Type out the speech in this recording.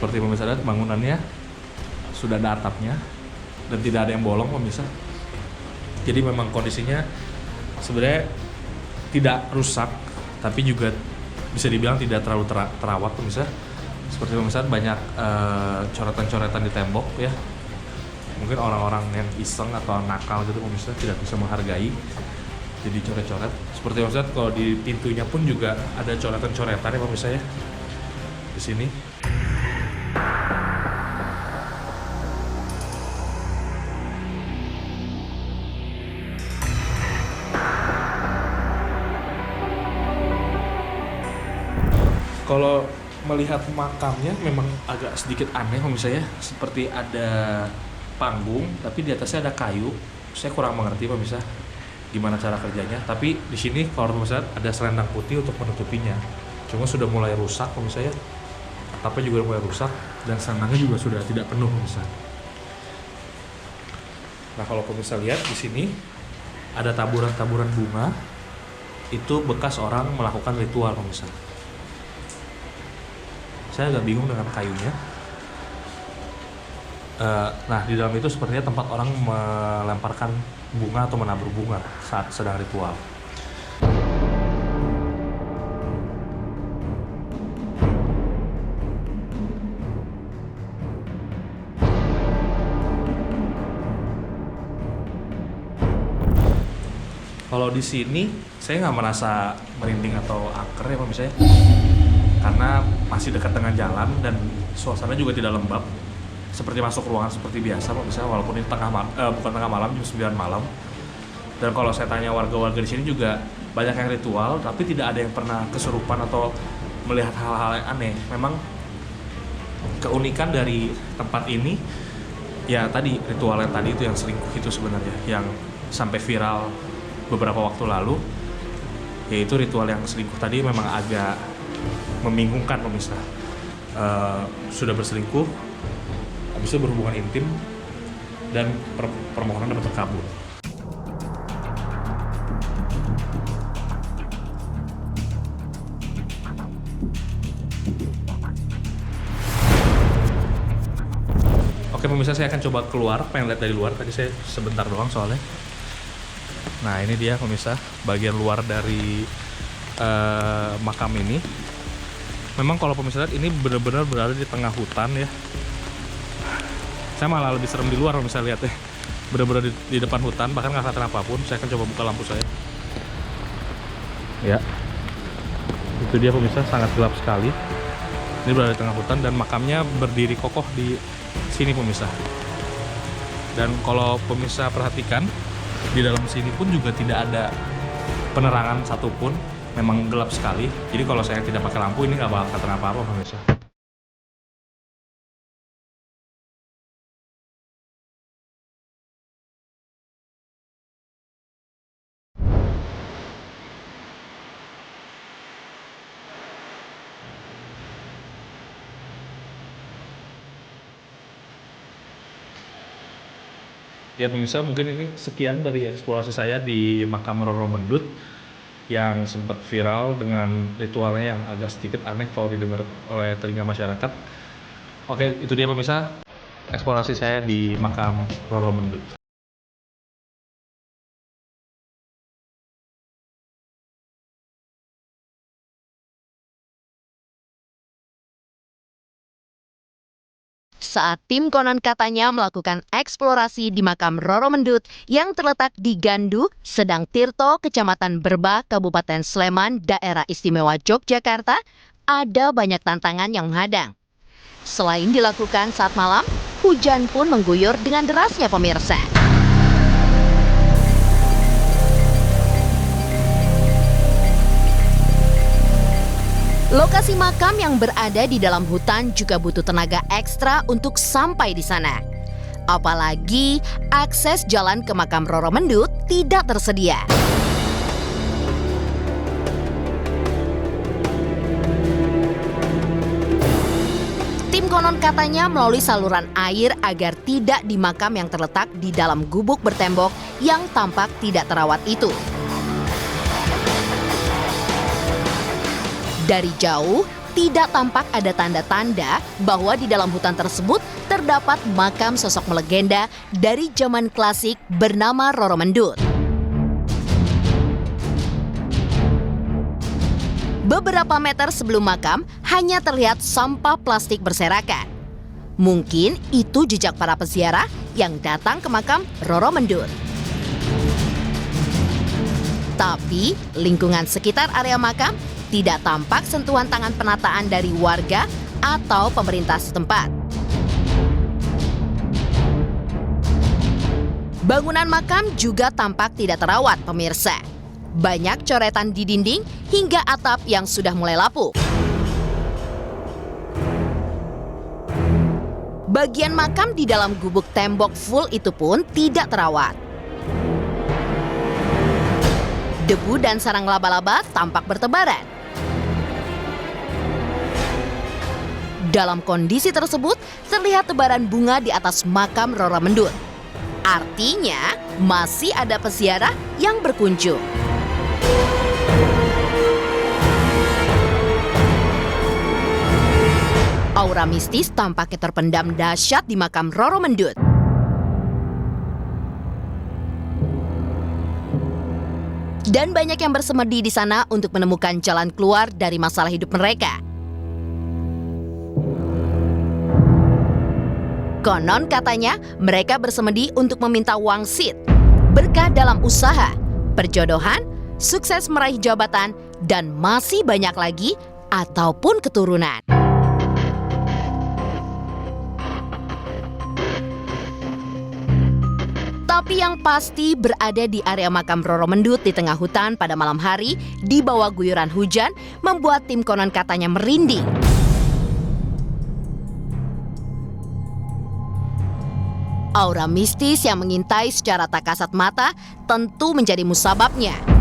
seperti pemirsa lihat bangunannya sudah ada atapnya dan tidak ada yang bolong pemirsa. Jadi memang kondisinya sebenarnya tidak rusak, tapi juga bisa dibilang tidak terlalu terawat pemirsa. Seperti pemirsa banyak coretan-coretan di tembok ya. Mungkin orang-orang yang iseng atau nakal gitu pemirsa tidak bisa menghargai, jadi coret-coret. Seperti pemirsa kalau di pintunya pun juga ada coretan-coretan ya pemirsa ya di sini. Kalau melihat makamnya memang agak sedikit aneh pemirsa ya, seperti ada panggung tapi di atasnya ada kayu. Saya kurang mengerti pemirsa gimana cara kerjanya, tapi di sini kalau pemirsa ada selendang putih untuk menutupinya. Cuma sudah mulai rusak pemirsa ya, atapnya juga mulai rusak dan selendangnya juga sudah tidak penuh pemirsa. Nah kalau pemirsa lihat di sini ada taburan-taburan bunga, itu bekas orang melakukan ritual pemirsa. Saya agak bingung dengan kayunya. Nah di dalam itu sepertinya tempat orang melemparkan bunga atau menabur bunga saat sedang ritual. Kalau di sini saya nggak merasa merinding atau angker ya pemirsa ya, karena masih dekat dengan jalan dan suasana juga tidak lembab, seperti masuk ruangan seperti biasa pemirsa, walaupun ini bukan tengah malam, jam 9 malam. Dan kalau saya tanya warga-warga di sini juga banyak yang ritual, tapi tidak ada yang pernah kesurupan atau melihat hal-hal yang aneh. Memang keunikan dari tempat ini ya tadi ritualnya tadi itu yang selingkuh itu sebenarnya, yang sampai viral beberapa waktu lalu, yaitu ritual yang selingkuh tadi memang agak membingungkan pemirsa. Sudah berselingkuh, habis itu berhubungan intim, dan permohonan dapat terkabul. Oke pemirsa, saya akan coba keluar, pengen lihat dari luar. Tadi saya sebentar doang soalnya. Nah ini dia pemirsa, bagian luar dari makam ini. Memang kalau pemirsa lihat ini benar-benar berada di tengah hutan ya. Saya malah lebih serem di luar pemirsa lihat ya. Benar-benar di depan hutan, bahkan nggak kelihatan apapun. Saya akan coba buka lampu saya. Ya, itu dia pemirsa, sangat gelap sekali. Ini berada di tengah hutan dan makamnya berdiri kokoh di sini pemirsa. Dan kalau pemirsa perhatikan, di dalam sini pun juga tidak ada penerangan satupun, memang gelap sekali. Jadi kalau saya tidak pakai lampu ini nggak bakal kelihatan apa-apa pemirsa. Ya pemirsa, mungkin ini sekian dari eksplorasi saya di makam Roro Mendut yang sempat viral dengan ritualnya yang agak sedikit aneh kalau didengar oleh telinga masyarakat. Oke, itu dia pemirsa, eksplorasi saya di makam Roro Mendut. Saat tim konon katanya melakukan eksplorasi di makam Roro Mendut yang terletak di Gandu, Sedang Tirto, Kecamatan Berbah, Kabupaten Sleman, Daerah Istimewa Yogyakarta, ada banyak tantangan yang menghadang. Selain dilakukan saat malam, hujan pun mengguyur dengan derasnya pemirsa. Lokasi makam yang berada di dalam hutan juga butuh tenaga ekstra untuk sampai di sana. Apalagi akses jalan ke makam Roro Mendut tidak tersedia. Tim konon katanya melalui saluran air agar tidak di makam yang terletak di dalam gubuk bertembok yang tampak tidak terawat itu. Dari jauh, tidak tampak ada tanda-tanda bahwa di dalam hutan tersebut terdapat makam sosok melegenda dari zaman klasik bernama Roro Mendut. Beberapa meter sebelum makam hanya terlihat sampah plastik berserakan. Mungkin itu jejak para peziarah yang datang ke makam Roro Mendut. Tapi lingkungan sekitar area makam tidak tampak sentuhan tangan penataan dari warga atau pemerintah setempat. Bangunan makam juga tampak tidak terawat, pemirsa. Banyak coretan di dinding hingga atap yang sudah mulai lapuk. Bagian makam di dalam gubuk tembok full itu pun tidak terawat. Debu dan sarang laba-laba tampak bertebaran. Dalam kondisi tersebut, terlihat tebaran bunga di atas makam Roro Mendut. Artinya, masih ada peziarah yang berkunjung. Aura mistis tampaknya terpendam dahsyat di makam Roro Mendut. Dan banyak yang bersemedi di sana untuk menemukan jalan keluar dari masalah hidup mereka. Konon katanya mereka bersemedi untuk meminta wangsit, berkah dalam usaha, perjodohan, sukses meraih jabatan, dan masih banyak lagi ataupun keturunan. Tapi yang pasti berada di area makam Roro Mendut di tengah hutan pada malam hari di bawah guyuran hujan membuat tim konon katanya merinding. Aura mistis yang mengintai secara tak kasat mata tentu menjadi musababnya.